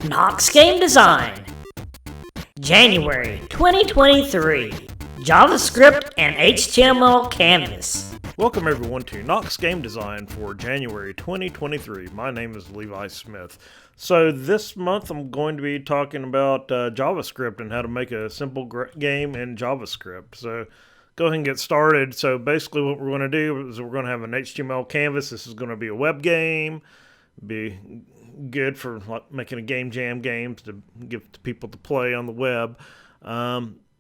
Knox Game Design, January 2023, Javascript and HTML Canvas. Welcome everyone to Knox Game Design for January 2023. My name is Levi Smith. So this month I'm going to be talking about JavaScript and how to make a simple game in JavaScript. So go ahead and get started. So basically what we're going to do is we're going to have an HTML canvas. This is going to be a web game. Be good for like making a game jam games to give to people to play on the web.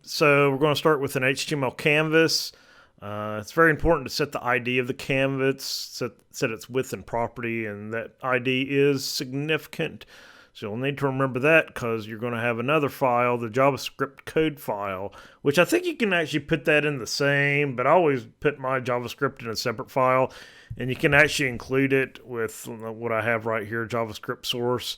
So we're going to start with an HTML canvas. It's very important to set the ID of the canvas, set its width and property, and that ID is significant. So you'll need to remember that because you're going to have another file, the JavaScript code file, which I think you can actually put that in the same, but I always put my JavaScript in a separate file, and you can actually include it with what I have right here, JavaScript source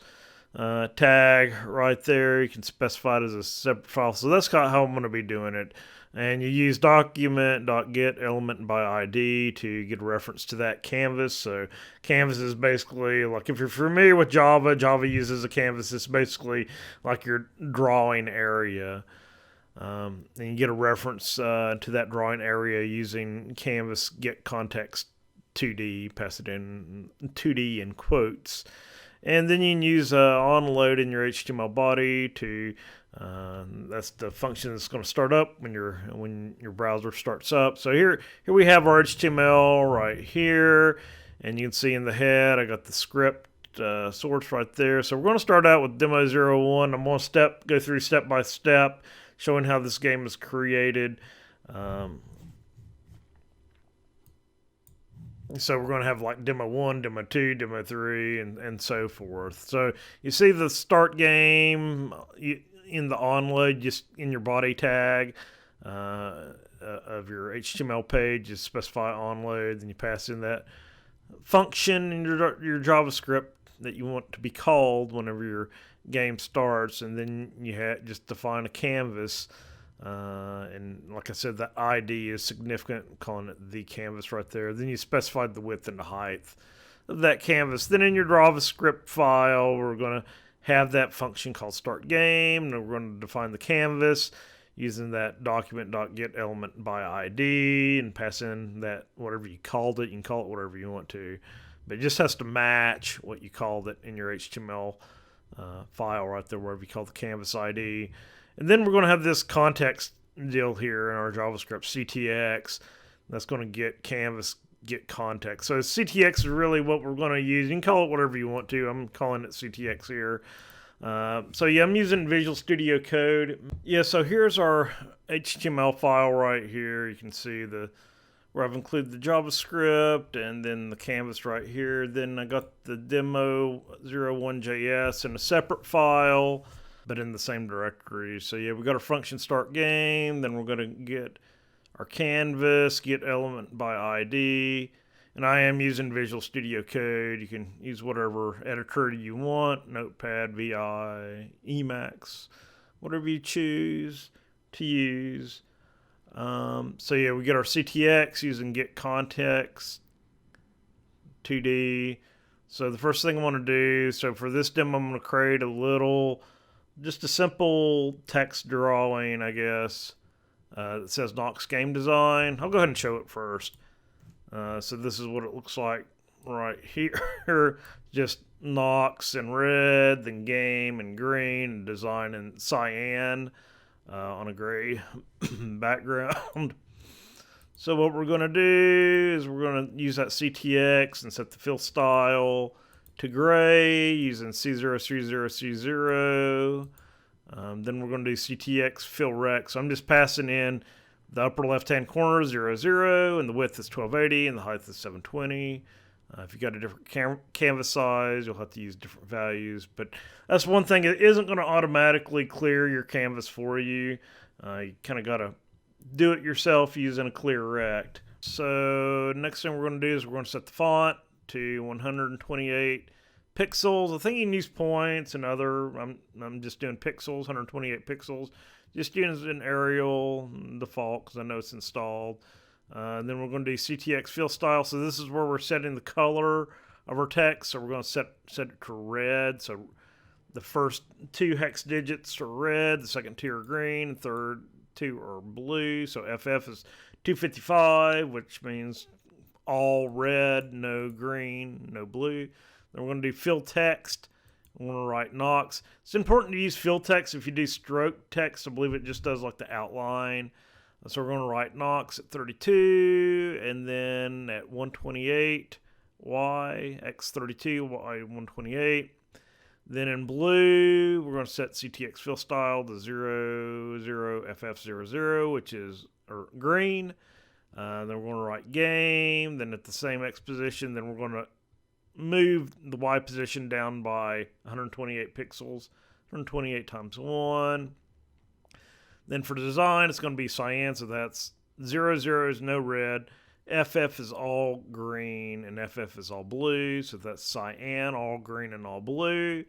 tag right there. You can specify it as a separate file. So that's kind of how I'm going to be doing it. And you use document.get element by ID to get a reference to that canvas. So canvas is basically like, if you're familiar with Java uses a canvas. It's basically like your drawing area. And you get a reference to that drawing area using canvas get context 2D, pass it in 2D in quotes. And then you can use onload in your HTML body to that's the function that's going to start up when your browser starts up. So here we have our HTML right here, and you can see in the head I got the script source right there. So we're going to start out with demo 01. I'm going to go through step by step, showing how this game is created. So we're going to have like demo 1, demo 2, demo 3, and so forth. So you see the start game in the onload, just in your body tag of your HTML page. You specify onload, then you pass in that function in your JavaScript that you want to be called whenever your game starts, and then you just define a canvas. And like I said, the ID is significant. I'm calling it the canvas right there. Then you specified the width and the height of that canvas. Then in your JavaScript file, we're going to have that function called start game, and we're going to define the canvas using that document.get element by ID and pass in that whatever you called it. You can call it whatever you want to, but it just has to match what you called it in your HTML file right there, wherever you call the canvas ID. And then we're going to have this context deal here in our JavaScript, CTX. That's going to get canvas, get context. So CTX is really what we're going to use. You can call it whatever you want to. I'm calling it CTX here. So yeah, I'm using Visual Studio Code. Yeah, so here's our HTML file right here. You can see where I've included the JavaScript and then the canvas right here. Then I got the demo 01.js in a separate file, but in the same directory. So yeah, we got our function start game, then we're going to get our canvas, get element by ID, and I am using Visual Studio Code. You can use whatever editor you want, Notepad, VI, Emacs, whatever you choose to use. So yeah, we get our CTX using get context 2D. So the first thing I want to do, so for this demo, I'm going to create just a simple text drawing, I guess, that says Knox Game Design. I'll go ahead and show it first. So this is what it looks like right here. Just Knox in red, then game in green, and design in cyan on a gray background. So what we're going to do is we're going to use that CTX and set the fill style to gray using C030C0. Then we're going to do CTX fill rect. So I'm just passing in the upper left-hand corner 00, and the width is 1280, and the height is 720. If you got a different canvas size, you'll have to use different values. But that's one thing. It isn't going to automatically clear your canvas for you. You kind of got to do it yourself using a clear rect. So next thing we're going to do is we're going to set the font to 128 pixels. I think you can use points and I'm just doing pixels, 128 pixels. Just using Arial default because I know it's installed. Then we're going to do CTX fill style. So this is where we're setting the color of our text. So we're going to set it to red. So the first 2 hex digits are red, the second 2 are green, the third 2 are blue. So FF is 255, which means all red, no green, no blue. Then we're going to do fill text. We're going to write Knox. It's important to use fill text. If you do stroke text, I believe it just does like the outline. So we're going to write Knox at 32, and then at 128, Y, X32, Y 128. Then in blue, we're going to set CTX fill style to 00FF00, which is green. Then we're going to write game. Then at the same X position, then we're going to move the Y position down by 128 pixels, 128 times 1. Then for design, it's going to be cyan, so that's 00 is no red, FF is all green, and FF is all blue, so that's cyan, all green and all blue.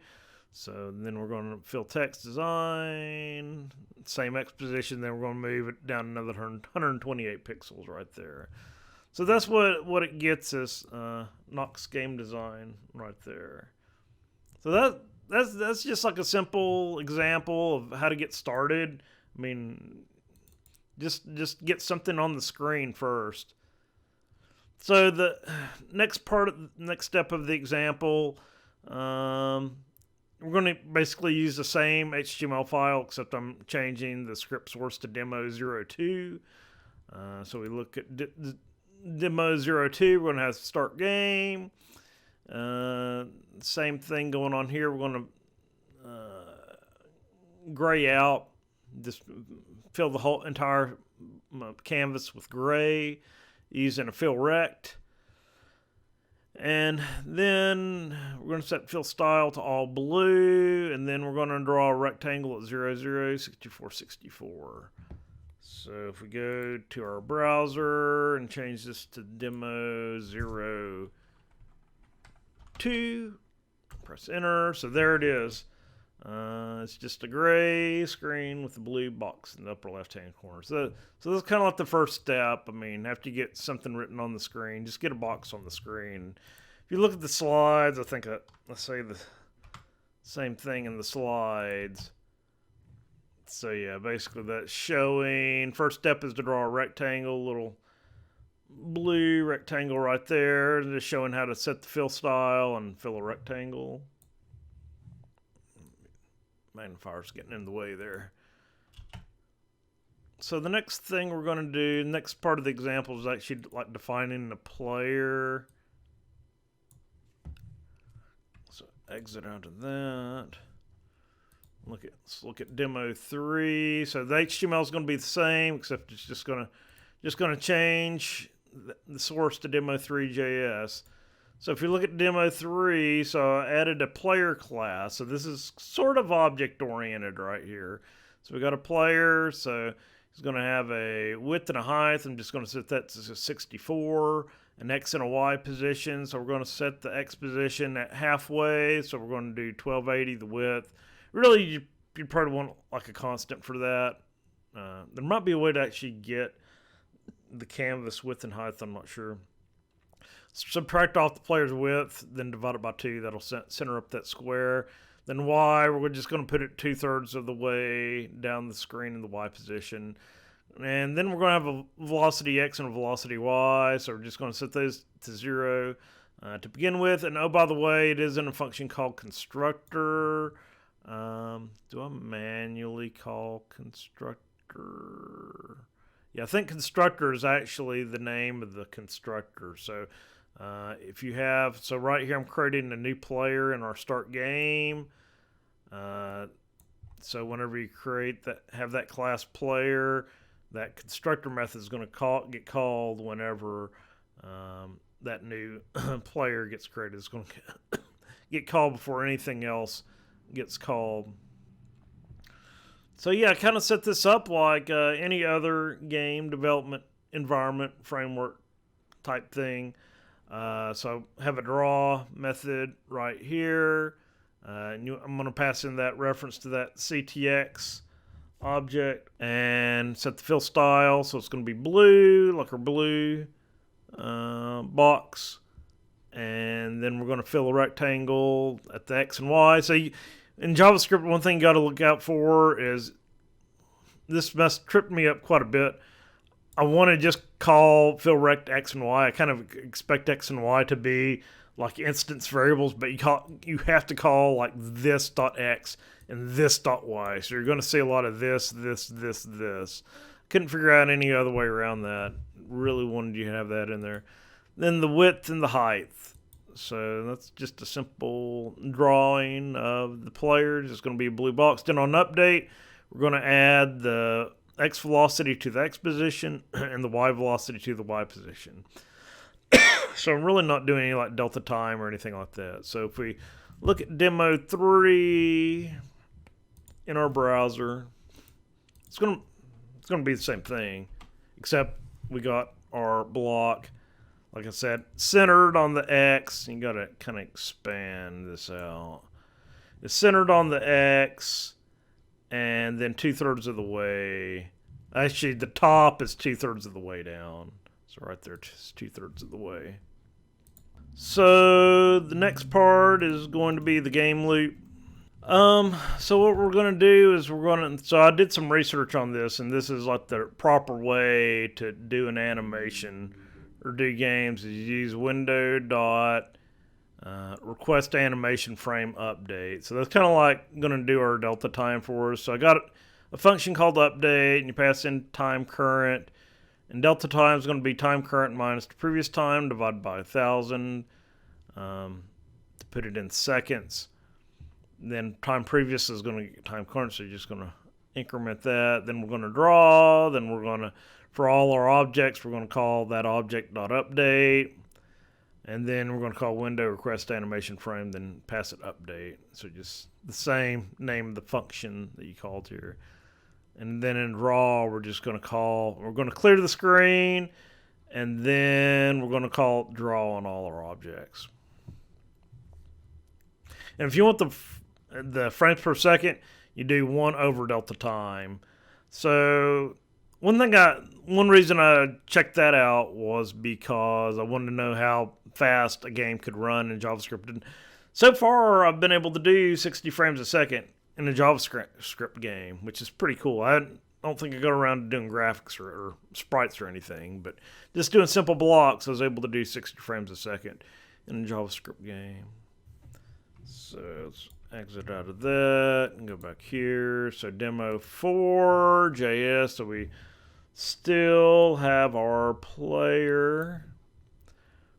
So then we're going to fill text design, same X position, then we're going to move it down another 128 pixels right there. So that's what it gets us, Knox game design right there. So that's just like a simple example of how to get started. I mean, just get something on the screen first. So the next step of the example, we're going to basically use the same HTML file, except I'm changing the script source to demo02. So we look at demo02. We're going to have start game. Same thing going on here. We're going to gray out. Just fill the whole entire canvas with gray using a fill rect. And then we're going to set fill style to all blue, and then we're going to draw a rectangle at 006464. So if we go to our browser and change this to demo02, press enter. So there it is. It's just a gray screen with a blue box in the upper left-hand corner. So that's kind of like the first step. I mean, after you get something written on the screen, just get a box on the screen. If you look at the slides, I think let's say the same thing in the slides. So yeah, basically that's showing. First step is to draw a rectangle, little blue rectangle right there, and just showing how to set the fill style and fill a rectangle. Magnifier's getting in the way there. So the next thing we're going to do, next part of the example is actually like defining the player. So exit out of that. Let's look at demo 3. So the HTML is going to be the same, except it's just going to change the source to demo3.js. So if you look at demo 3, so I added a player class. So this is sort of object oriented right here. So we got a player. So he's going to have a width and a height. I'm just going to set that to 64, an X and a Y position. So we're going to set the X position at halfway. So we're going to do 1280 the width. Really, you probably want like a constant for that. There might be a way to actually get the canvas width and height. I'm not sure. Subtract off the player's width, then divide it by 2. That'll center up that square. Then Y, we're just going to put it 2/3 of the way down the screen in the Y position. And then we're going to have a velocity X and a velocity Y. So we're just going to set those to 0 to begin with. And oh, by the way, it is in a function called constructor. Do I manually call constructor? Yeah, I think constructor is actually the name of the constructor. So if you have, so right here I'm creating a new player in our start game. So whenever you create that, have that class player, that constructor method is going to get called whenever that new player gets created. It's going to get called before anything else gets called. So yeah, I kind of set this up like any other game development environment framework type thing. So I have a draw method right here. I'm going to pass in that reference to that CTX object and set the fill style. So it's going to be blue, like our blue box. And then we're going to fill a rectangle at the X and Y. So In JavaScript, one thing you got to look out for is this tripped me up quite a bit. I want to just call fill rect X and Y. I kind of expect X and Y to be like instance variables, but you have to call like this.x and this.y. So you're going to see a lot of this. Couldn't figure out any other way around that. Really wanted you to have that in there. Then the width and the height. So that's just a simple drawing of the players. It's going to be a blue box. Then on update, we're going to add the X velocity to the X position and the Y velocity to the Y position. So I'm really not doing any like delta time or anything like that. So if we look at demo 3 in our browser, it's going to be the same thing, except we got our block, like I said, centered on the X. You got to kind of expand this out. It's centered on the X, and then 2/3 of the way. Actually, the top is 2/3 of the way down. So right there, just 2/3 of the way. So the next part is going to be the game loop. So what we're going to do is so I did some research on this, and this is like the proper way to do an animation or do games is you use window dot request animation frame update. So that's kind of like going to do our delta time for us. So I got a function called update, and you pass in time current, and delta time is going to be time current minus the previous time divided by 1,000 to put it in seconds. Then time previous is going to get time current, so you're just going to increment that. Then we're going to draw. Then we're going to, for all our objects, we're going to call that object.update. And then we're going to call window request animation frame, then pass it update. So just the same name of the function that you called here. And then in draw, we're going to clear the screen, and then we're going to call draw on all our objects. And if you want the frames per second, you do 1 over delta time. So one reason I checked that out was because I wanted to know how fast a game could run in JavaScript. And so far, I've been able to do 60 frames a second in a JavaScript game, which is pretty cool. I don't think I got around to doing graphics or sprites or anything, but just doing simple blocks, I was able to do 60 frames a second in a JavaScript game. So let's exit out of that and go back here. So demo 4 JS. So we still have our player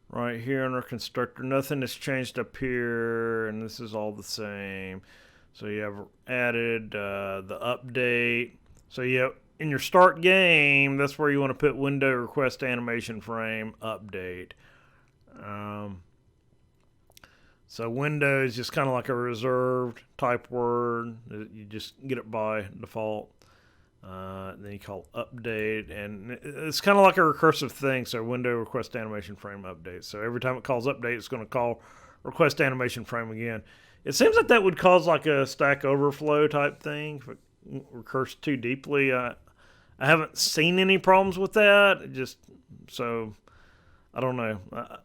right here in our constructor. Nothing has changed up here, and this is all the same. So you have added the update. So in your start game, that's where you want to put window request animation frame update. So window is just kind of like a reserved type word. You just get it by default. Then you call update, and it's kind of like a recursive thing. So window request animation frame update. So every time it calls update, it's going to call request animation frame again. It seems like that would cause like a Stack Overflow type thing if it recurs too deeply. I haven't seen any problems with that. So I don't know.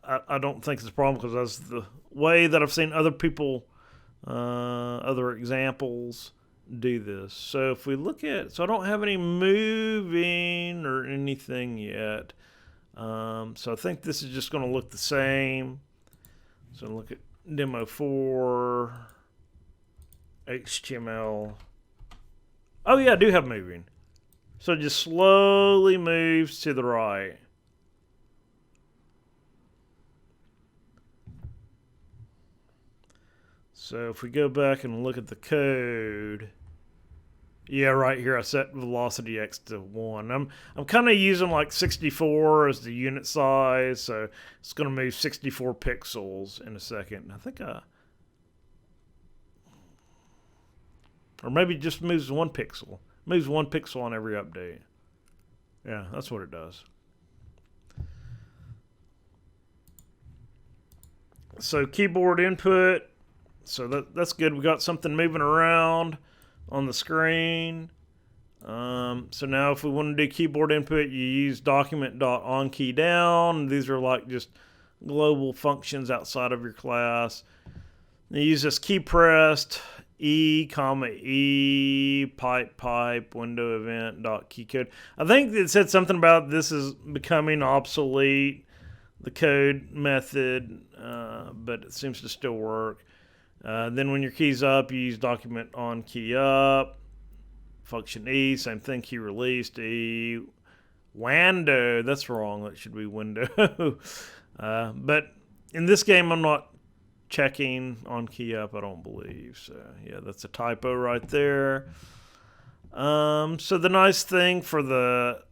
I don't think it's a problem because that's the way that I've seen other people, other examples do this. So if we look at, so I don't have any moving or anything yet. So I think this is just going to look the same. So look at demo 4, HTML. Oh yeah, I do have moving. So it just slowly moves to the right. So if we go back and look at the code, yeah, right here I set velocity x to 1. I'm kind of using like 64 as the unit size, so it's going to move 64 pixels in a second. I think or maybe it just moves 1 pixel. It moves 1 pixel on every update. Yeah, that's what it does. So keyboard input. So that's good. We got something moving around on the screen. So now if we want to do keyboard input, you use document.onKeyDown. These are like just global functions outside of your class. You use this key pressed E, comma, E, pipe, window event, dot key code. I think it said something about this is becoming obsolete, the code method, but it seems to still work. Then when your key's up, you use document on key up, function E, same thing, key released, E, Wando, that's wrong, that should be window. But in this game, I'm not checking on key up, I don't believe. So yeah, that's a typo right there. So the nice thing for the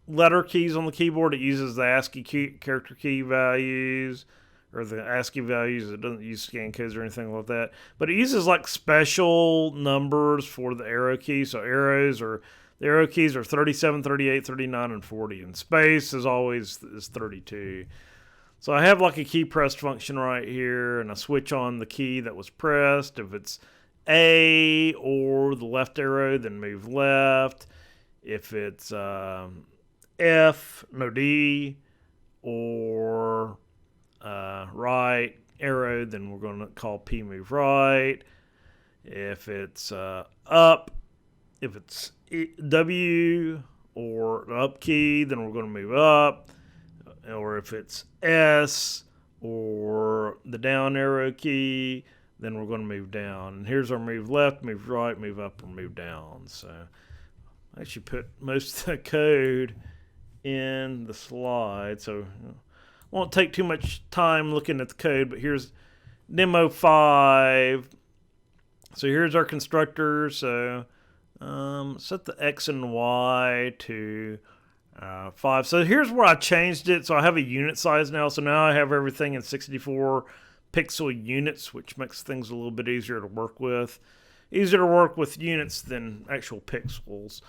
letter keys on the keyboard, it uses the ASCII character key values, or the ASCII values. It doesn't use scan codes or anything like that. But it uses like special numbers for the arrow keys. So the arrow keys are 37, 38, 39, and 40. And space is always 32. So I have like a key pressed function right here, and I switch on the key that was pressed. If it's A or the left arrow, then move left. If it's F, no D, or right arrow, then we're going to call P move right. If it's up, if it's W or the up key, then we're going to move up. Or if it's S or the down arrow key, then we're going to move down. And here's our move left, move right, move up, or move down. So I actually put most of the code in the slide. So won't take too much time looking at the code, but here's demo 5. So here's our constructor. So set the X and Y to 5. So here's where I changed it. So I have a unit size now. So now I have everything in 64 pixel units, which makes things a little bit easier to work with. Easier to work with units than actual pixels.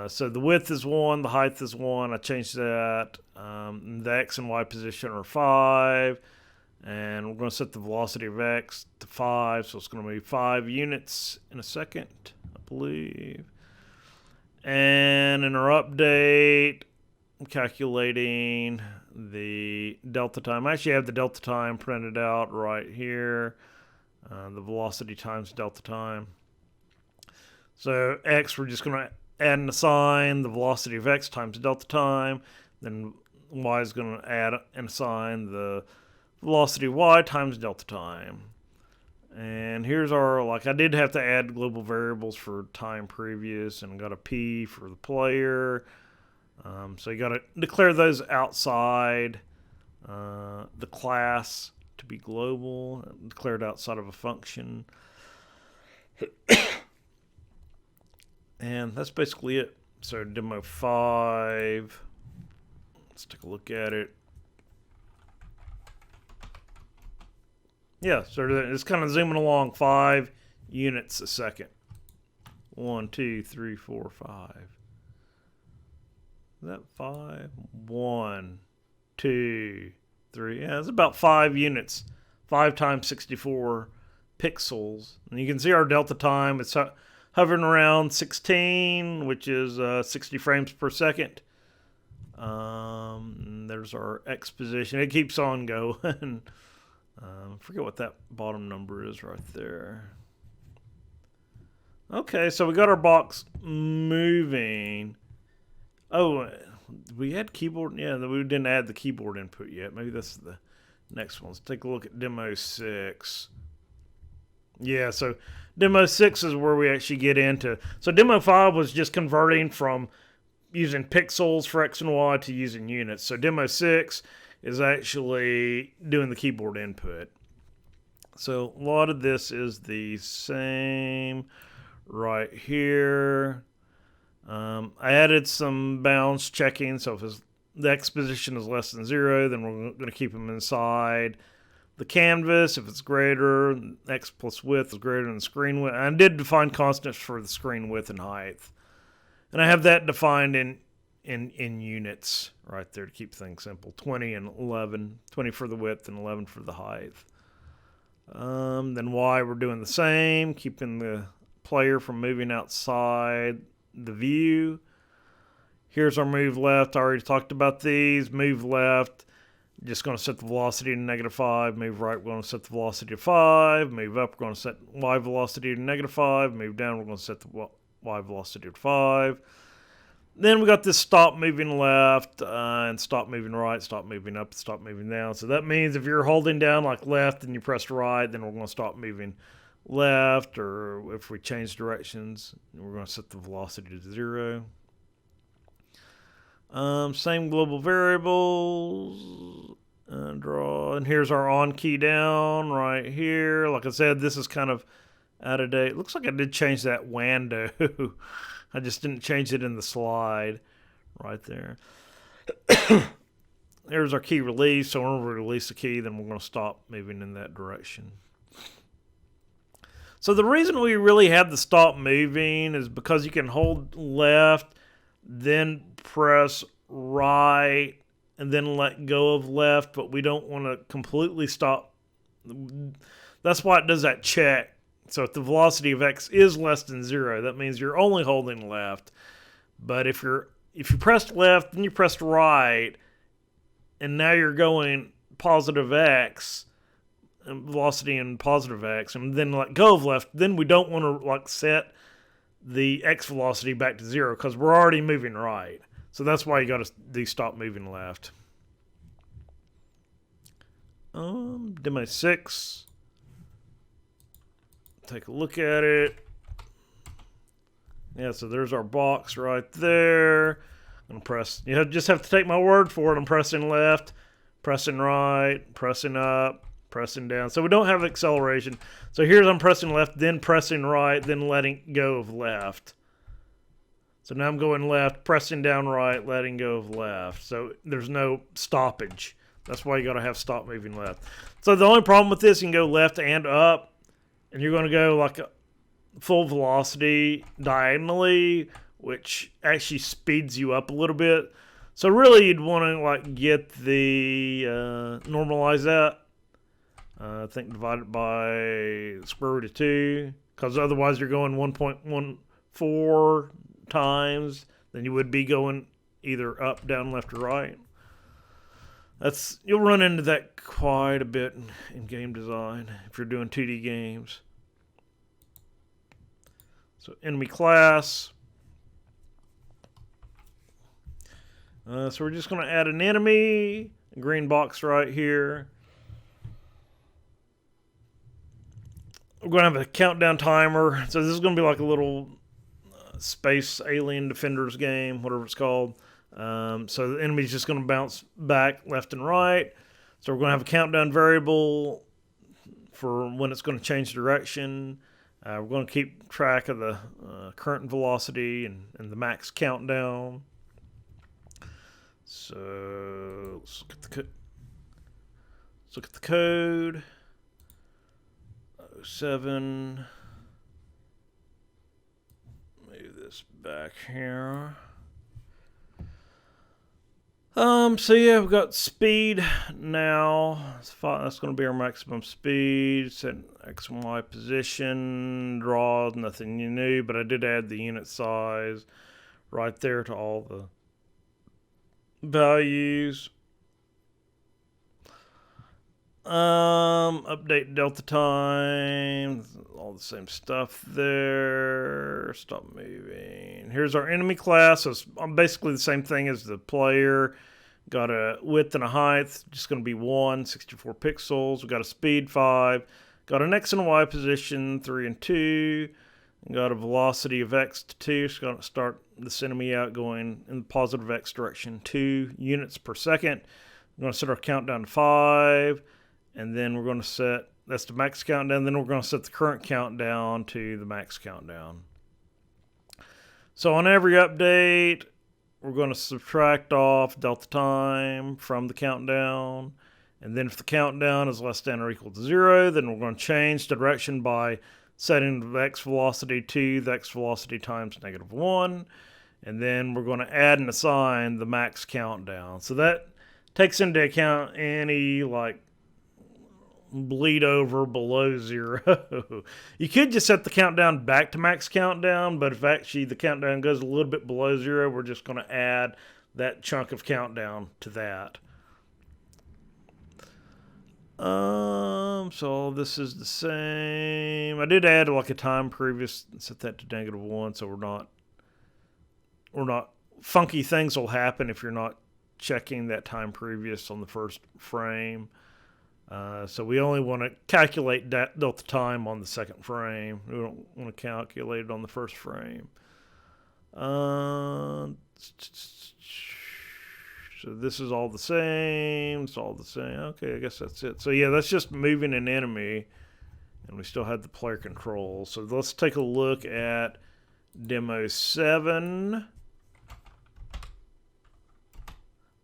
So the width is 1, the height is 1. I changed that. The X and Y position are 5. And we're going to set the velocity of X to 5. So it's going to be 5 units in a second, I believe. And in our update, I'm calculating the delta time. I actually have the delta time printed out right here. The velocity times delta time. So X, we're just going to add and assign the velocity of X times delta time. Then Y is going to add and assign the velocity of Y times delta time. And here's our, like, I did have to add global variables for time previous, and got a P for the player. So you got to declare those outside the class to be global, declared outside of a function. And that's basically it. So demo 5, let's take a look at it. Yeah, so it's kind of zooming along 5 units a second. 1, 2, 3, 4, 5. Is that 5? 1, 2, 3. Yeah, it's about 5 units. 5 times 64 pixels. And you can see our delta time. It's hovering around 16, which is 60 frames per second. There's our X position. It keeps on going. I forget what that bottom number is right there. Okay, so we got our box moving. Oh, we had keyboard. Yeah, we didn't add the keyboard input yet. Maybe that's the next one. Let's take a look at demo 6. Yeah, so demo 6 is where we actually get into. So demo 5 was just converting from using pixels for X and Y to using units. So demo 6 is actually doing the keyboard input. So a lot of this is the same right here. I added some bounds checking. So if the X position is less than 0, then we're going to keep them inside the canvas. If it's greater, X plus width is greater than the screen width. I did define constants for the screen width and height. And I have that defined in units right there to keep things simple. 20 and 11. 20 for the width and 11 for the height. Then Y, we're doing the same, keeping the player from moving outside the view. Here's our move left. I already talked about these. Move left. Just going to set the velocity to -5, move right, we're going to set the velocity to 5, move up, we're going to set y velocity to -5, move down, we're going to set the y velocity to 5. Then we got this stop moving left, and stop moving right, stop moving up, stop moving down. So that means if you're holding down like left and you press right, then we're going to stop moving left, or if we change directions, we're going to set the velocity to 0. Same global variables, draw, and here's our on key down right here. Like I said, this is kind of out of date. Looks like I did change that Wando. I just didn't change it in the slide right there. There's our key release. So when we release the key, then we're going to stop moving in that direction. So the reason we really have the stop moving is because you can hold left, then press right, and then let go of left, but we don't want to completely stop. That's why it does that check. So if the velocity of x is less than 0, that means you're only holding left. But if you pressed left, then you pressed right, and now you're going positive x, velocity and positive x, and then let go of left, then we don't want to like set the x velocity back to 0 because we're already moving right. So that's why you got to do stop moving left. Demo 6. Take a look at it. Yeah, so there's our box right there. I'm gonna press. You just have to take my word for it. I'm pressing left, pressing right, pressing up, pressing down. So we don't have acceleration. So here's I'm pressing left, then pressing right, then letting go of left. So now I'm going left, pressing down right, letting go of left. So there's no stoppage. That's why you got to have stop moving left. So the only problem with this, you can go left and up. And you're going to go like a full velocity diagonally, which actually speeds you up a little bit. So really you'd want to like get the normalize that. I think divide it by square root of 2, because otherwise you're going 1.14 times than you would be going either up, down, left, or right. You'll run into that quite a bit in game design if you're doing 2D games. So enemy class. So we're just going to add an enemy, a green box right here. We're going to have a countdown timer. So this is going to be like a little space alien defenders game, whatever it's called. So the enemy's just going to bounce back left and right. So we're going to have a countdown variable for when it's going to change direction. We're going to keep track of the current velocity and the max countdown. So let's look at the code. 07. Move this back here. So yeah, we've got speed now. That's going to be our maximum speed. Set X and Y position. Draw, nothing new, but I did add the unit size right there to all the values. Update delta time. All the same stuff there. Stop moving. Here's our enemy class. So it's basically the same thing as the player. Got a width and a height, just going to be 1, 64 pixels. We got a speed 5. Got an X and Y position 3 and 2. And got a velocity of X to 2. So going to start this enemy out going in the positive X direction, 2 units per second. We're going to set our countdown to 5. And then we're going to set, that's the max countdown. Then we're going to set the current countdown to the max countdown. So on every update, we're going to subtract off delta time from the countdown. And then if the countdown is less than or equal to 0, then we're going to change the direction by setting the x velocity to the x velocity times -1. And then we're going to add and assign the max countdown. So that takes into account any like bleed over below 0. You could just set the countdown back to max countdown, but if actually the countdown goes a little bit below 0, we're just going to add that chunk of countdown to that. So all this is the same. I did add like a time previous, set that to -1, so we're not funky things will happen if you're not checking that time previous on the first frame. So we only want to calculate that delta time on the second frame. We don't want to calculate it on the first frame. So this is all the same. It's all the same. Okay, I guess that's it. So yeah, that's just moving an enemy. And we still have the player control. So let's take a look at demo 7.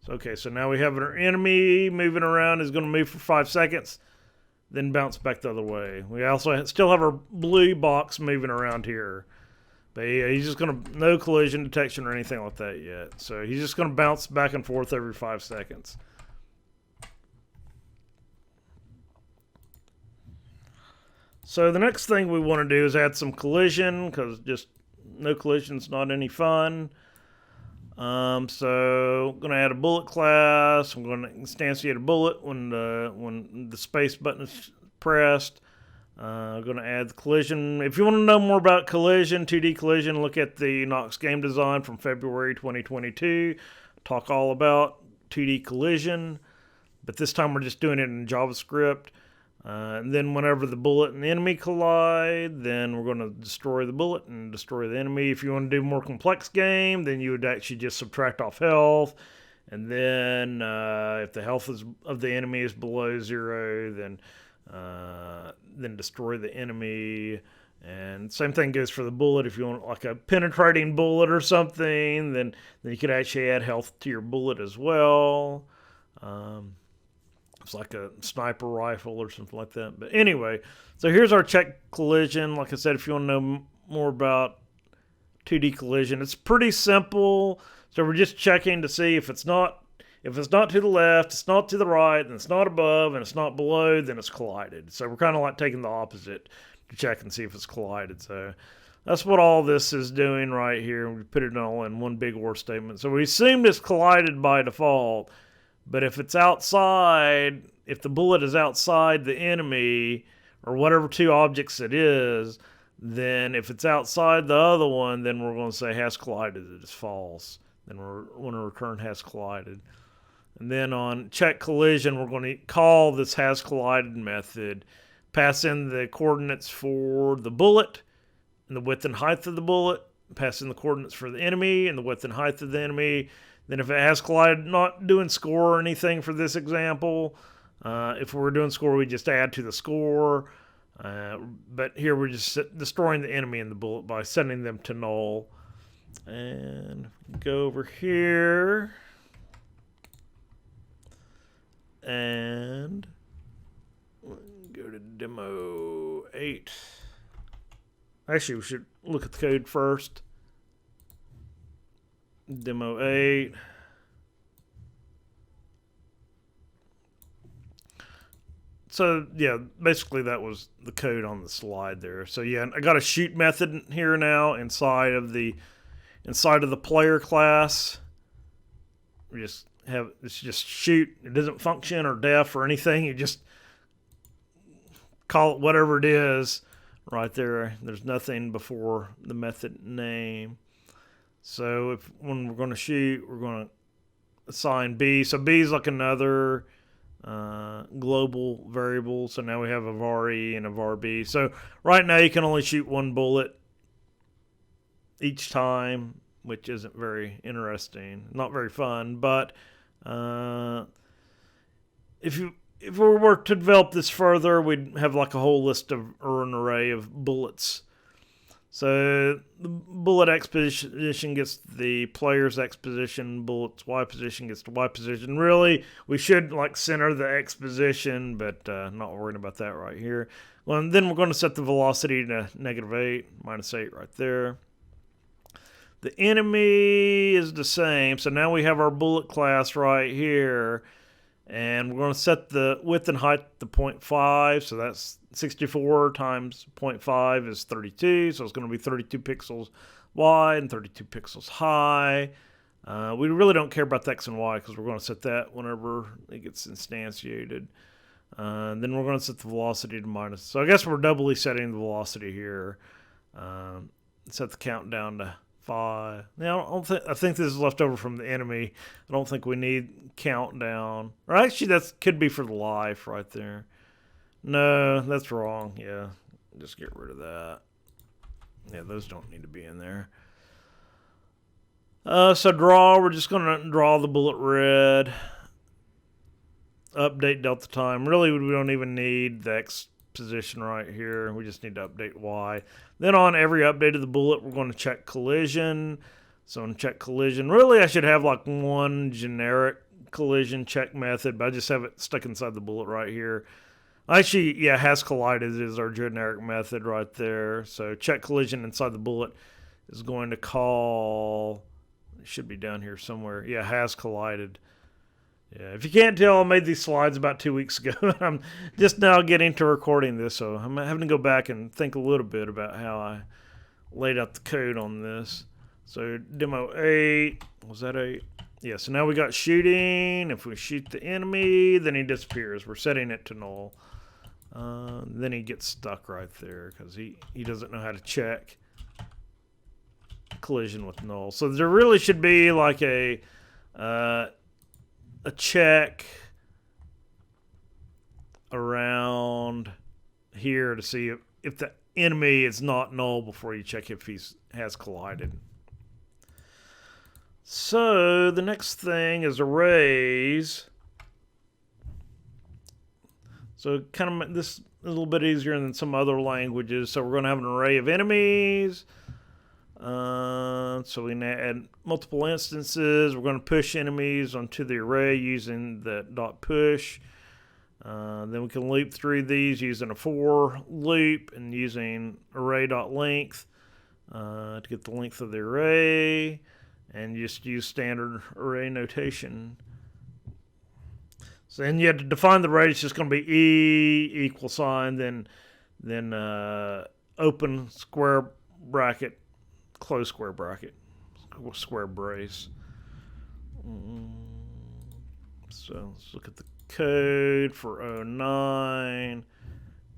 Okay, so now we have our enemy moving around. Is going to move for 5 seconds, then bounce back the other way. We also still have our blue box moving around here. But yeah, he's just going to, no collision detection or anything like that yet. So he's just going to bounce back and forth every 5 seconds. So the next thing we want to do is add some collision, because just no collision's not any fun. So I'm going to add a bullet class. I'm going to instantiate a bullet when the space button is pressed. I'm going to add the collision. If you want to know more about collision, 2D collision, look at the Knox game design from February 2022. Talk all about 2D collision, but this time we're just doing it in JavaScript. And then whenever the bullet and the enemy collide, then we're going to destroy the bullet and destroy the enemy. If you want to do a more complex game, then you would actually just subtract off health. And then if the health of the enemy is below 0, then destroy the enemy. And same thing goes for the bullet. If you want like a penetrating bullet or something, then you could actually add health to your bullet as well. It's like a sniper rifle or something like that. But anyway, so here's our check collision. Like I said, if you want to know more about 2D collision, it's pretty simple. So we're just checking to see if it's not to the left, it's not to the right, and it's not above, and it's not below, then it's collided. So we're kind of like taking the opposite to check and see if it's collided. So that's what all this is doing right here. We put it all in one big OR statement. So we assumed it's collided by default. But if it's outside, if the bullet is outside the enemy, or whatever two objects it is, then if it's outside the other one, then we're going to say has collided. It is false. Then we're going to return has collided. And then on check collision, we're going to call this has collided method, pass in the coordinates for the bullet, and the width and height of the bullet, pass in the coordinates for the enemy, and the width and height of the enemy. Then if it has collided, not doing score or anything for this example. If we're doing score, we just add to the score. But here we're just destroying the enemy in the bullet by sending them to null. And go over here. And go to demo 8. Actually, we should look at the code first. Demo 8. So yeah, basically that was the code on the slide there. So yeah, I got a shoot method here now inside of the player class. We just have it's just shoot. It doesn't function or def or anything. You just call it whatever it is right there. There's nothing before the method name. So when we're going to shoot, we're going to assign B. So B is like another global variable. So now we have a var E and a var B. So right now you can only shoot one bullet each time, which isn't very interesting, not very fun. But if we were to develop this further, we'd have like a whole list of or an array of bullets. So the bullet X position gets the player's X position, bullet's Y position gets the Y position. Really, we should like center the X position, but not worrying about that right here. Well, and then we're going to set the velocity to -8, -8 right there. The enemy is the same, so now we have our bullet class right here. And we're going to set the width and height to 0.5, so that's 64 times 0.5 is 32, so it's going to be 32 pixels wide and 32 pixels high. We really don't care about the X and Y because we're going to set that whenever it gets instantiated. Then we're going to set the velocity to minus. So I guess we're doubly setting the velocity here. Set the countdown to 5. Now I think this is left over from the enemy. I don't think we need countdown. Or actually, that could be for the life right there. No, that's wrong. Yeah, just get rid of that. Yeah, those don't need to be in there. So draw. We're just going to draw the bullet red. Update delta time. Really, we don't even need the X position right here. We just need to update Y. Then on every update of the bullet, we're going to check collision. So in check collision, really I should have like one generic collision check method, but I just have it stuck inside the bullet right here. Actually, yeah, has collided is our generic method right there. So check collision inside the bullet is going to call, it should be down here somewhere. Yeah, has collided. Yeah, if you can't tell, I made these slides about 2 weeks ago. I'm just now getting to recording this, so I'm having to go back and think a little bit about how I laid out the code on this. So demo 8, was that 8? Yeah, so now we got shooting. If we shoot the enemy, then he disappears. We're setting it to null. Then he gets stuck right there because he doesn't know how to check collision with null. So there really should be like a check around here to see if the enemy is not null before you check if he has collided. So the next thing is arrays. So kind of this is a little bit easier than some other languages. So we're going to have an array of enemies. So we can add multiple instances. We're going to push enemies onto the array using the .push. Then we can loop through these using a for loop and using array.length to get the length of the array, and just use standard array notation. So then you have to define the array. It's just going to be E =, then open square bracket, close square bracket, square brace. So let's look at the code for 09,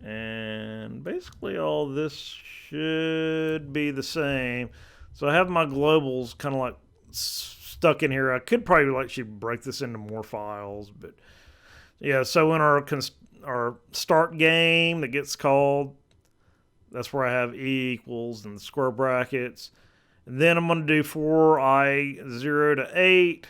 and basically all this should be the same. So I have my globals kind of like stuck in here. I could probably actually break this into more files, but yeah. So in our start game that gets called, that's where I have E = and the square brackets. And then I'm going to do for I 0 to 8.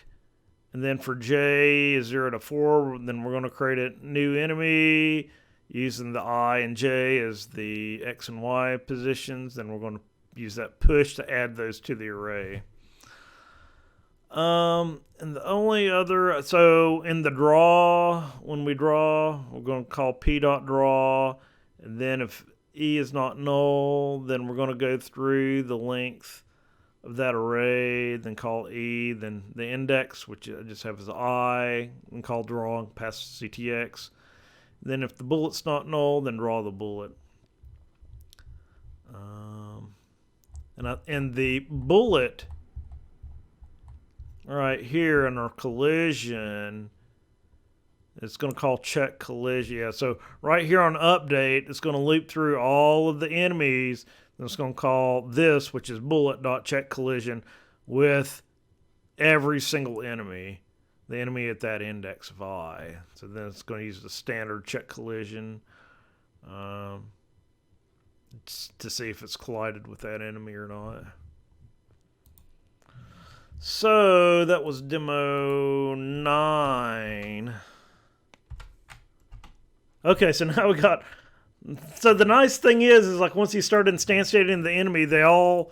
And then for J is 0 to 4. Then we're going to create a new enemy using the I and J as the X and Y positions. Then we're going to use that push to add those to the array. And the only other, so in the draw, when we draw, we're going to call p.draw. And then if E is not null, then we're going to go through the length of that array, then call E, then the index, which I just have as I, and call draw and pass CTX. Then if the bullet's not null, then draw the bullet. And the bullet right here in our collision, it's going to call check collision. Yeah, so right here on update, it's going to loop through all of the enemies. Then it's going to call this, which is bullet.check collision, with every single enemy, the enemy at that index of I. So then it's going to use the standard check collision to see if it's collided with that enemy or not. So that was demo 9. Okay, so now we got... So the nice thing is like once you start instantiating the enemy, they all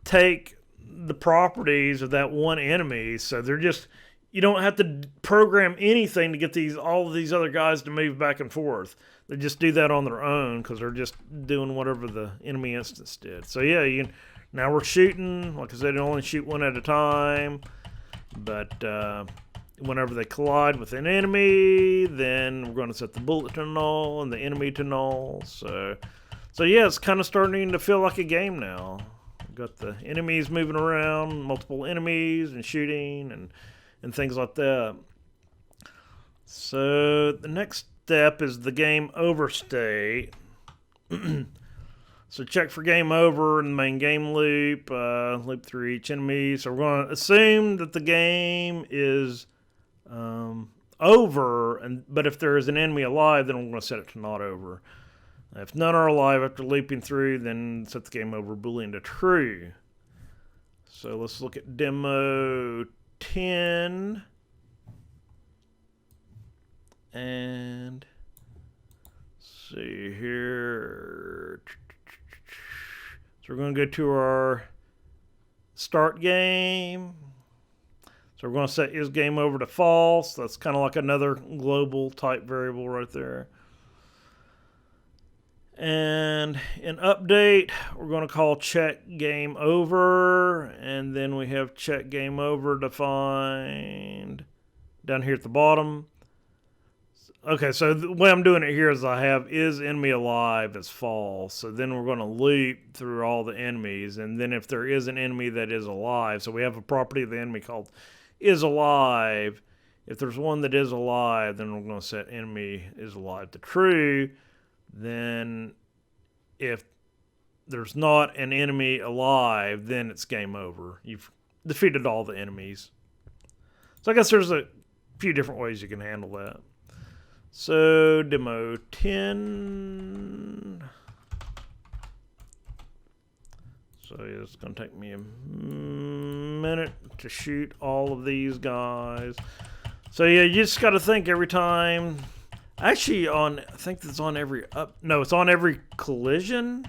take the properties of that one enemy. So they're just... You don't have to program anything to get all of these other guys to move back and forth. They just do that on their own because they're just doing whatever the enemy instance did. So yeah, now we're shooting. Like I said, you only shoot one at a time. But whenever they collide with an enemy, then we're going to set the bullet to null and the enemy to null. So yeah, it's kind of starting to feel like a game now. We've got the enemies moving around, multiple enemies, and shooting and things like that. So the next step is the game over state. So check for game over in the main game loop, loop through each enemy. So we're going to assume that the game is over, but if there is an enemy alive, then we're going to set it to not over. If none are alive after leaping through, then set the game over boolean to true. So let's look at demo 10. And see here. So we're going to go to our start game. So we're going to set is game over to false. That's kind of like another global type variable right there. And in update, we're going to call check game over. And then we have check game over defined down here at the bottom. Okay, so the way I'm doing it here is I have is enemy alive as false. So then we're going to loop through all the enemies. And then if there is an enemy that is alive, so we have a property of the enemy called is alive. If there's one that is alive, then we're going to set enemy is alive to true. Then if there's not an enemy alive, then it's game over. You've defeated all the enemies. So I guess there's a few different ways you can handle that. So demo 10. So yeah, it's going to take me a minute to shoot all of these guys. So yeah, you just got to think every time. Actually, I think it's on every it's on every collision.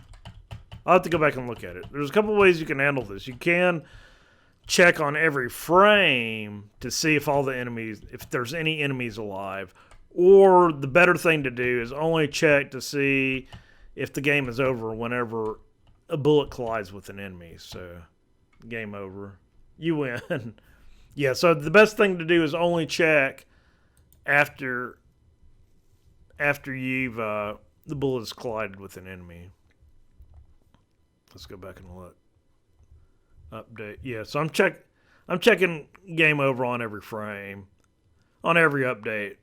I'll have to go back and look at it. There's a couple ways you can handle this. You can check on every frame to see if if there's any enemies alive. Or the better thing to do is only check to see if the game is over whenever a bullet collides with an enemy. So, game over. You win. Yeah, so the best thing to do is only check after you've the bullet has collided with an enemy. Let's go back and look. Update. Yeah, so I'm checking game over on every frame, on every update.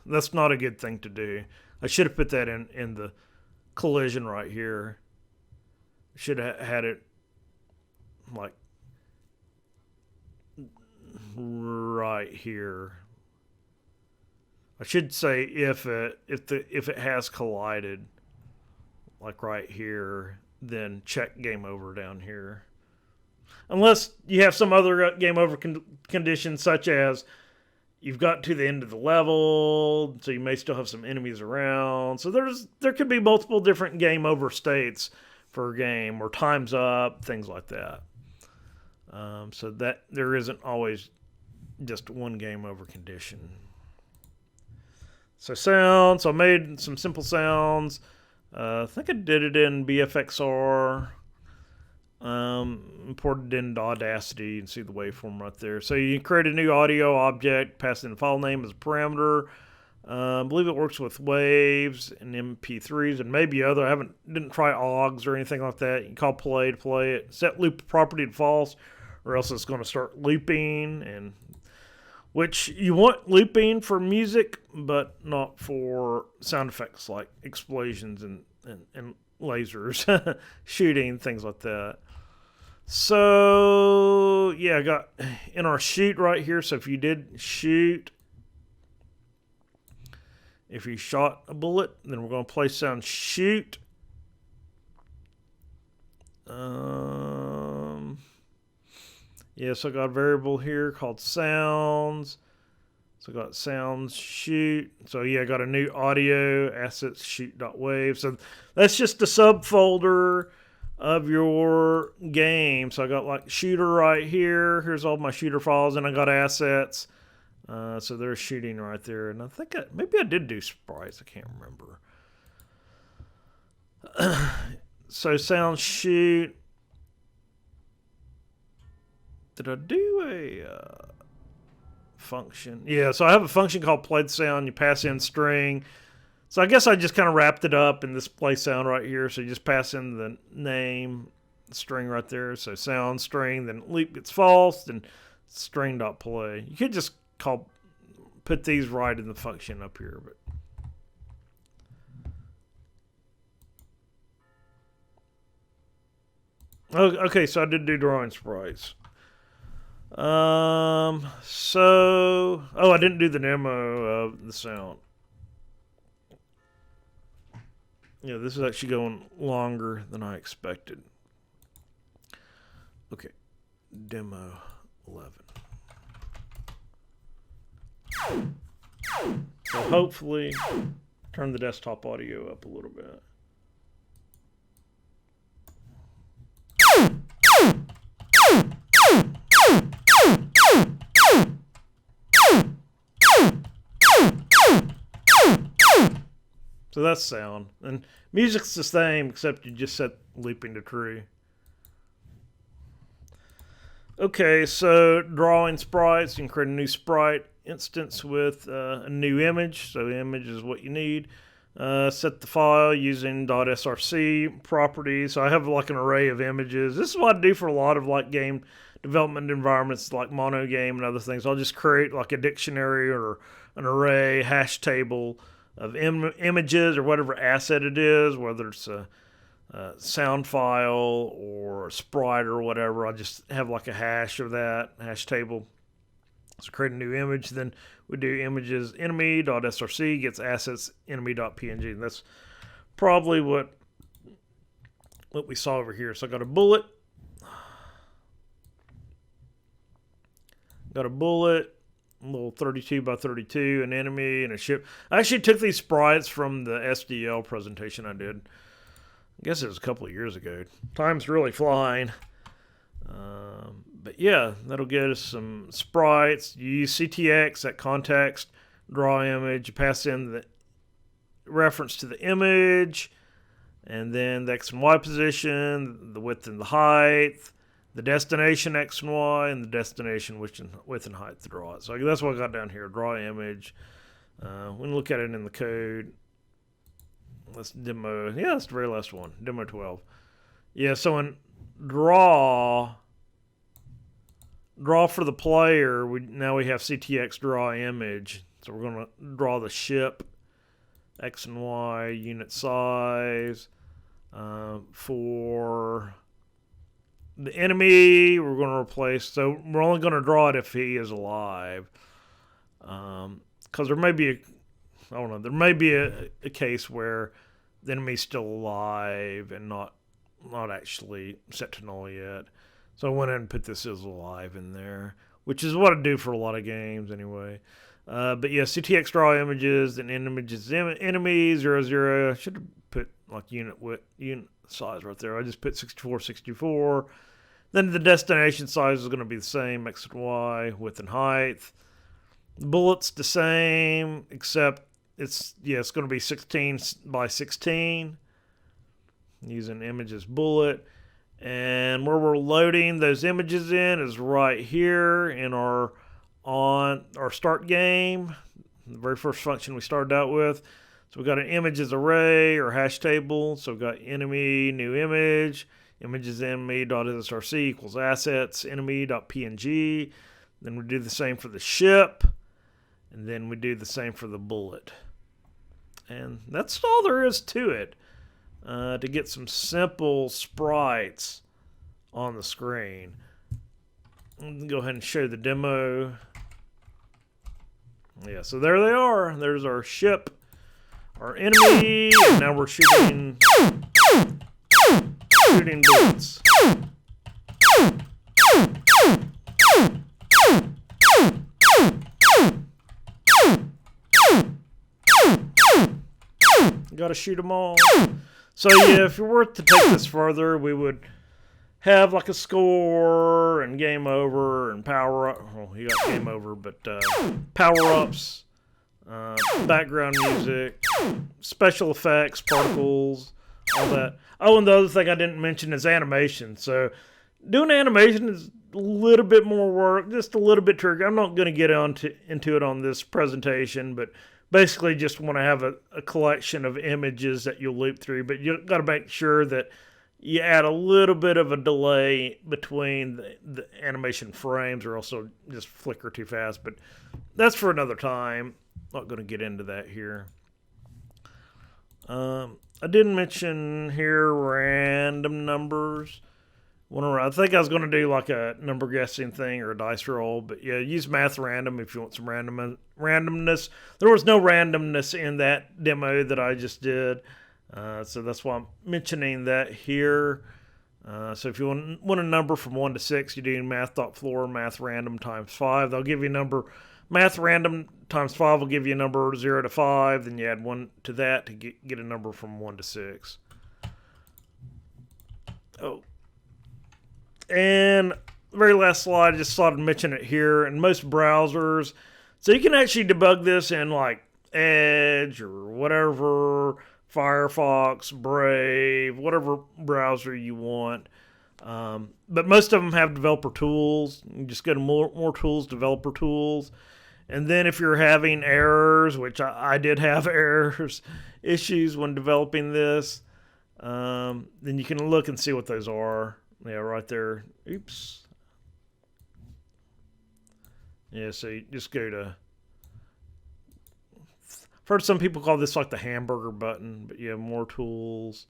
That's not a good thing to do. I should have put that in the collision right here. Should have had it like right here. I should say if it has collided, like right here, then check game over down here. Unless you have some other game over condition, such as you've got to the end of the level, so you may still have some enemies around. So there could be multiple different game over states for a game, or time's up, things like that. So that there isn't always just one game over condition. So sounds, so I made some simple sounds. I think I did it in BFXR. Imported into Audacity and see the waveform right there. So you create a new audio object, pass in the file name as a parameter. I believe it works with waves and MP3s and maybe other. I didn't try OGs or anything like that. You can call play to play it. Set loop property to false, or else it's going to start looping, and which you want looping for music, but not for sound effects like explosions and lasers shooting, things like that. So yeah, I got in our shoot right here. So if you did shoot, if you shot a bullet, then we're going to play sound shoot. Yeah, so I got a variable here called sounds. So I got sounds shoot. So yeah, I got a new audio assets shoot.wave. So that's just a subfolder of your game. So I got like shooter right here. Here's all my shooter files, and I got assets. So there's shooting right there. And I think maybe I did do sprites. I can't remember. So sound shoot. Did I do a function? Yeah, so I have a function called play sound. You pass in string. So I guess I just kind of wrapped it up in this play sound right here. So you just pass in the name, string right there. So sound string, then loop gets false, then string.play. You could just call put these right in the function up here. But okay, so I did do drawing sprites. I didn't do the demo of the sound. Yeah, this is actually going longer than I expected. Okay, demo 11. So hopefully turn the desktop audio up a little bit. So that's sound. And music's the same, except you just set looping to true. Okay, so drawing sprites, you can create a new sprite instance with a new image. So the image is what you need. Set the file using .src properties. So I have like an array of images. This is what I do for a lot of like game development environments like monogame and other things. I'll just create like a dictionary or an array, hash table of images or whatever asset it is, whether it's a sound file or a sprite or whatever. I'll just have like a hash of that, hash table. So create a new image, then we do images enemy.src gets assets enemy.png. And that's probably what we saw over here. So I got a bullet. A little 32 by 32, an enemy, and a ship. I actually took these sprites from the SDL presentation I did. I guess it was a couple of years ago. Time's really flying. But yeah, that'll get us some sprites. You use CTX, that context, draw image. You pass in the reference to the image, and then the X and Y position, the width and the height, the destination X and Y, and the destination width and height to draw it. So that's what I got down here, draw image. We can look at it in the code. Let's demo. Yeah, that's the very last one, demo 12. Yeah, so in draw for the player, now we have CTX draw image. So we're going to draw the ship, X and Y, unit size. For the enemy, we're going to replace, so we're only going to draw it if he is alive. Because there may be a case where the enemy's still alive and not actually set to null yet. So I went ahead and put this as alive in there, which is what I do for a lot of games anyway. But yeah, CTX draw images, and images enemy 00. I should have put like unit size right there. I just put 64. Then the destination size is going to be the same, X and Y, width and height. The bullet's the same, except it's going to be 16 by 16 using image as bullet. And where we're loading those images in is right here in our start game, the very first function we started out with. So we got an images array or hash table. So we've got enemy, new image, images enemy.src equals assets, enemy.png. Then we do the same for the ship. And then we do the same for the bullet. And that's all there is to it. To get some simple sprites on the screen. Go ahead and show the demo. Yeah, so there they are. There's our ship, our enemy, and now we're shooting bullets. Got to shoot them all. So yeah, if you were to take this further, we would have like a score and game over and power up. Well, you got game over, but power ups, background music, special effects, particles, all that. Oh, and the other thing I didn't mention is animation. So doing animation is a little bit more work, just a little bit tricky. I'm not going to get into it on this presentation, but basically just want to have a collection of images that you'll loop through, but you've got to make sure that you add a little bit of a delay between the animation frames, or else it'll just flicker too fast. But that's for another time. Not going to get into that here. I didn't mention here random numbers. I think I was going to do like a number guessing thing or a dice roll, but yeah, use math random if you want some randomness. There was no randomness in that demo that I just did, so that's why I'm mentioning that here. So if you want a number from 1 to 6, you do math.floor, math random times 5. They'll give you a number. Math random times 5 will give you a number 0 to 5. Then you add 1 to that to get a number from 1 to 6. Oh. And the very last slide, I just thought I'd mention it here. In most browsers, so you can actually debug this in like Edge or whatever, Firefox, Brave, whatever browser you want. But most of them have developer tools. You just go to more tools, developer tools. And then if you're having errors, which I did have issues when developing this, then you can look and see what those are. Yeah, right there. Oops. Yeah, so you just go to... I've heard some people call this like the hamburger button, but yeah, more tools,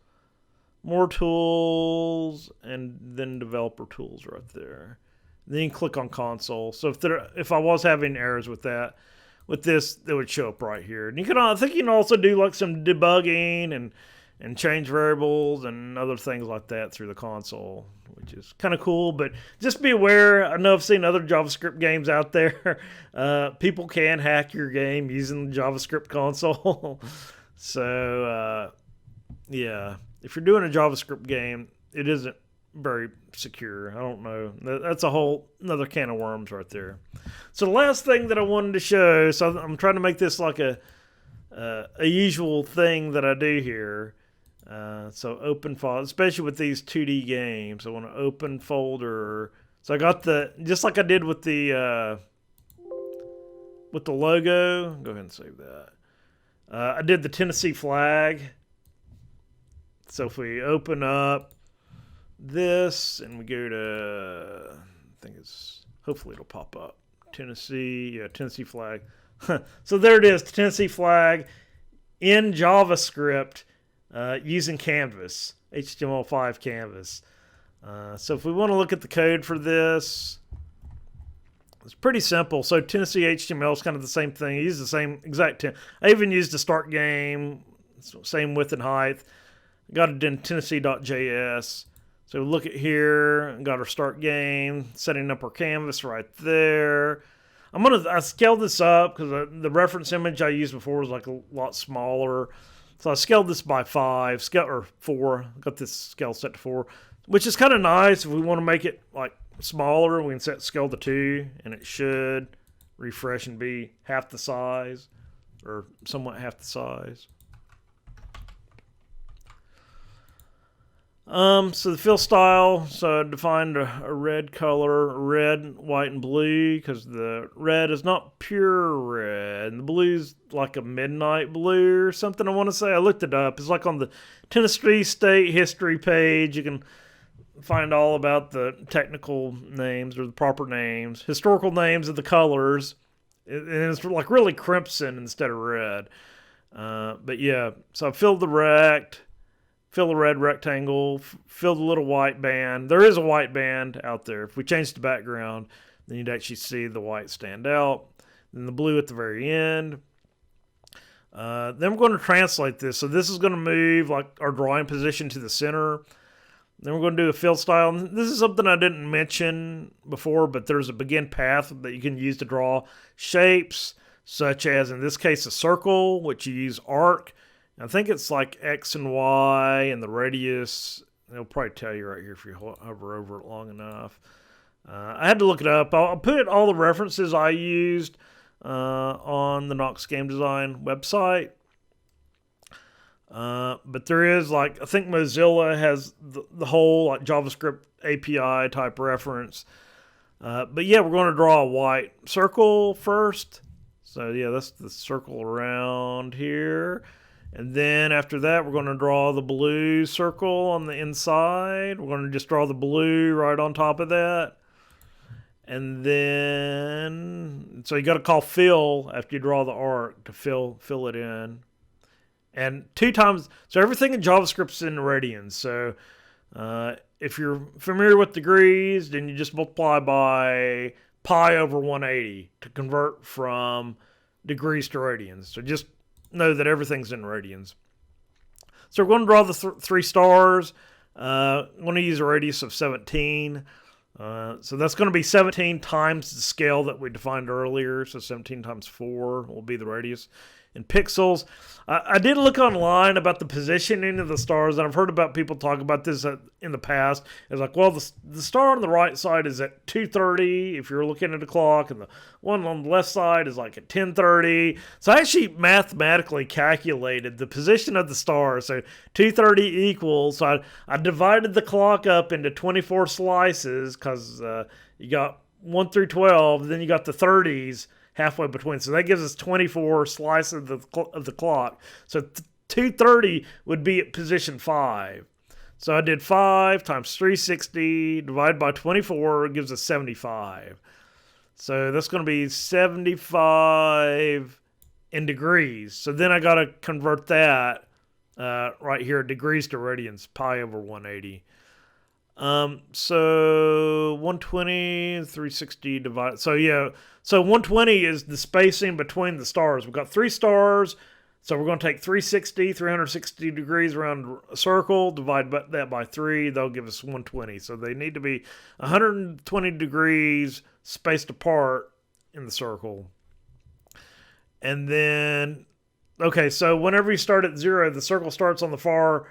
and then developer tools right there. Then you can click on console. So if I was having errors with this, it would show up right here. And I think you can also do like some debugging and change variables and other things like that through the console, which is kind of cool. But just be aware, I know I've seen other JavaScript games out there. People can hack your game using the JavaScript console. So, yeah, if you're doing a JavaScript game, it isn't very secure. I don't know. That's a whole another can of worms right there. So the last thing that I wanted to show, so I'm trying to make this like a usual thing that I do here. So open file, especially with these 2D games. I want to open folder. So I got just like I did with the logo. Go ahead and save that. I did the Tennessee flag. So if we open up this and we go to, hopefully it'll pop up. Tennessee flag. So there it is, the Tennessee flag in JavaScript. Using Canvas, HTML5 Canvas. So if we want to look at the code for this, it's pretty simple. So Tennessee HTML is kind of the same thing. I use the same exact. I even used the start game, same width and height. Got it in Tennessee.js. So look at here, got our start game, setting up our canvas right there. I scaled this up because the reference image I used before was like a lot smaller. So I scaled this by 4. Got this scale set to 4, which is kind of nice. If we want to make it like smaller, we can set scale to 2, and it should refresh and be half the size, or somewhat half the size. So the fill style, so I defined a red color, red, white, and blue, because the red is not pure red, and the blue's like a midnight blue or something, I want to say. I looked it up. It's like on the Tennessee State history page. You can find all about the technical names or the proper names, historical names of the colors, and it's like really crimson instead of red. But yeah, so I filled the fill the red rectangle, fill the little white band. There is a white band out there. If we change the background, then you'd actually see the white stand out. Then the blue at the very end. Then we're going to translate this. So this is going to move like our drawing position to the center. Then we're going to do a fill style. And this is something I didn't mention before, but there's a begin path that you can use to draw shapes, such as in this case a circle, which you use arc. I think it's like X and Y and the radius. It'll probably tell you right here if you hover over it long enough. I had to look it up. I'll put all the references I used on the Knox Game Design website. But there is I think Mozilla has the whole like JavaScript API type reference. But yeah, we're going to draw a white circle first. So yeah, that's the circle around here. And then after that, we're going to draw the blue circle on the inside. We're going to just draw the blue right on top of that. And then, so you got to call fill after you draw the arc to fill it in. And 2 times, so everything in JavaScript's in radians. So if you're familiar with degrees, then you just multiply by pi over 180 to convert from degrees to radians. So just know that everything's in radians. So we're going to draw the 3 stars. I'm going to use a radius of 17. So that's going to be 17 times the scale that we defined earlier. So 17 times 4 will be the radius in pixels. I did look online about the positioning of the stars, and I've heard about people talk about this in the past. It's like, well, the star on the right side is at 2:30 if you're looking at a clock, and the one on the left side is like at 10:30. So I actually mathematically calculated the position of the star. So 2:30 equals, so I divided the clock up into 24 slices because you got 1 through 12, then you got the 30s halfway between. So that gives us 24 slices of the clock. So 2:30 would be at position 5. So I did 5 times 360 divided by 24 gives us 75. So that's going to be 75 in degrees. So then I got to convert that right here, degrees to radians, pi over 180. So 120, 360 divided. So yeah, so 120 is the spacing between the stars. We've got 3 stars. So we're going to take 360 degrees around a circle, divide that by 3. That'll give us 120. So they need to be 120 degrees spaced apart in the circle. And then, okay, so whenever you start at 0, the circle starts on the far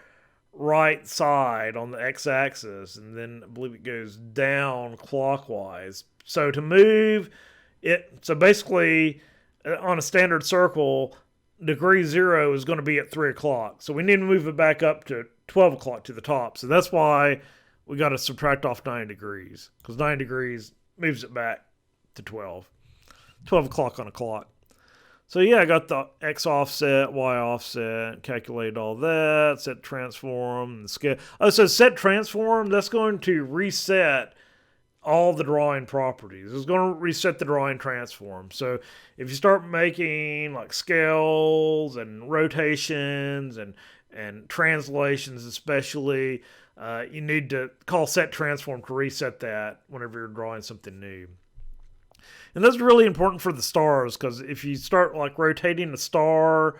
right side on the x-axis, and then I believe it goes down clockwise. So to move it, so basically on a standard circle, degree 0 is going to be at 3 o'clock. So we need to move it back up to 12 o'clock to the top. So that's why we got to subtract off 9 degrees, because 9 degrees moves it back to 12 o'clock on a clock. So yeah, I got the X offset, Y offset, calculated all that, set transform, the scale. Oh, so set transform, that's going to reset all the drawing properties. It's going to reset the drawing transform. So if you start making like scales and rotations and translations especially, you need to call set transform to reset that whenever you're drawing something new. And that's really important for the stars, because if you start like rotating a star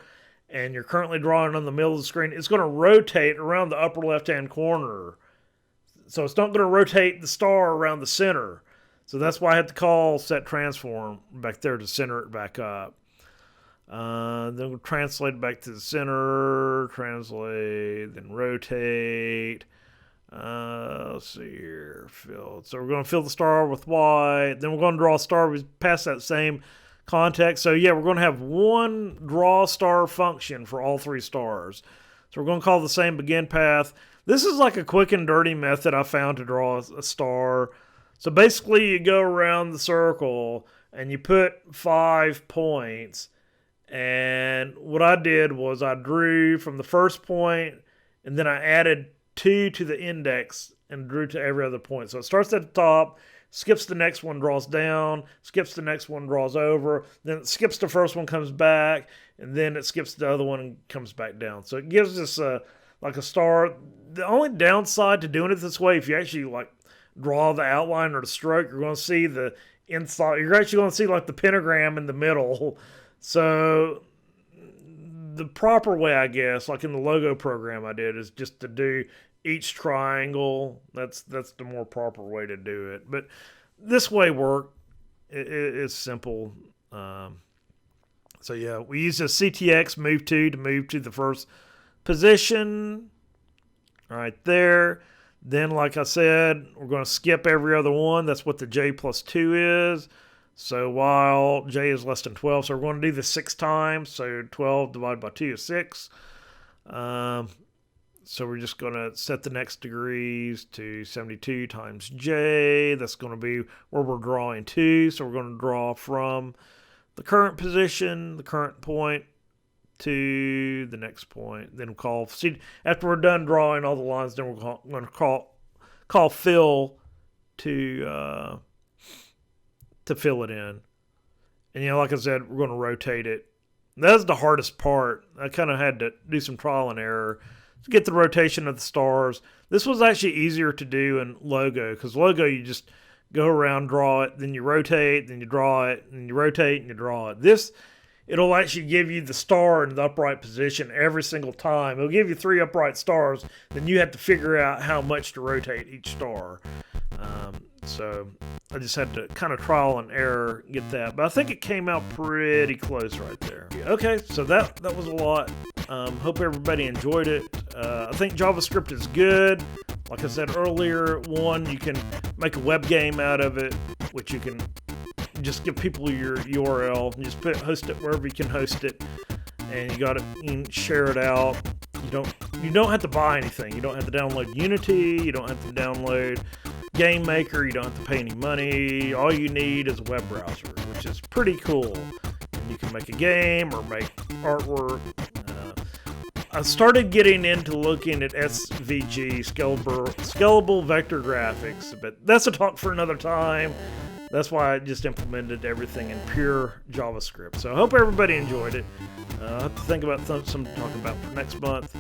and you're currently drawing on the middle of the screen, it's going to rotate around the upper left-hand corner. So it's not going to rotate the star around the center. So that's why I had to call set transform back there to center it back up. Then we'll translate it back to the center, translate, then rotate. Let's see here, fill. So we're going to fill the star with white. Then we're going to draw a star past that same context. So yeah, we're going to have one draw star function for all 3 stars. So we're going to call the same begin path. This is like a quick and dirty method I found to draw a star. So basically you go around the circle and you put 5 points. And what I did was I drew from the first point, and then I added 2 to the index and drew to every other point. So it starts at the top, skips the next one, draws down, skips the next one, draws over, then it skips the first one, comes back, and then it skips the other one and comes back down. So it gives us like a star. The only downside to doing it this way, if you actually like draw the outline or the stroke, you're going to see the inside. You're actually going to see like the pentagram in the middle. So the proper way, I guess, like in the logo program I did, is just to do each triangle. That's the more proper way to do it. But this way worked. It's simple. So yeah, we use a CTX move to move to the first position right there. Then, like I said, we're going to skip every other one. That's what the J plus 2 is. So while J is less than 12, so we're going to do this 6 times. So 12 divided by 2 is 6. So we're just going to set the next degrees to 72 times J. That's going to be where we're drawing to. So we're going to draw from the current position, the current point, to the next point. Then we'll call, see, after we're done drawing all the lines, then we're going to call fill to to fill it in. And, like I said, we're going to rotate it. That's the hardest part. I kind of had to do some trial and error to get the rotation of the stars. This was actually easier to do in Logo, because Logo, you just go around, draw it, then you rotate, then you draw it, and you rotate and you draw it. This, it'll actually give you the star in the upright position every single time. It'll give you 3 upright stars, then you have to figure out how much to rotate each star. So I just had to kind of trial and error get that. But I think it came out pretty close right there. Okay, so that was a lot. Hope everybody enjoyed it. I think JavaScript is good. Like I said earlier, you can make a web game out of it, which you can just give people your URL and just host it wherever you can host it, and you can share it out. You don't have to buy anything. You don't have to download Unity. You don't have to download Game Maker. You don't have to pay any money. All you need is a web browser, which is pretty cool. And you can make a game or make artwork. I started getting into looking at SVG, scalable vector graphics, but that's a talk for another time. That's why I just implemented everything in pure JavaScript. So I hope everybody enjoyed it. I have to think about something to talk about for next month.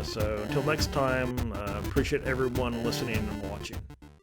So until next time, appreciate everyone listening and watching.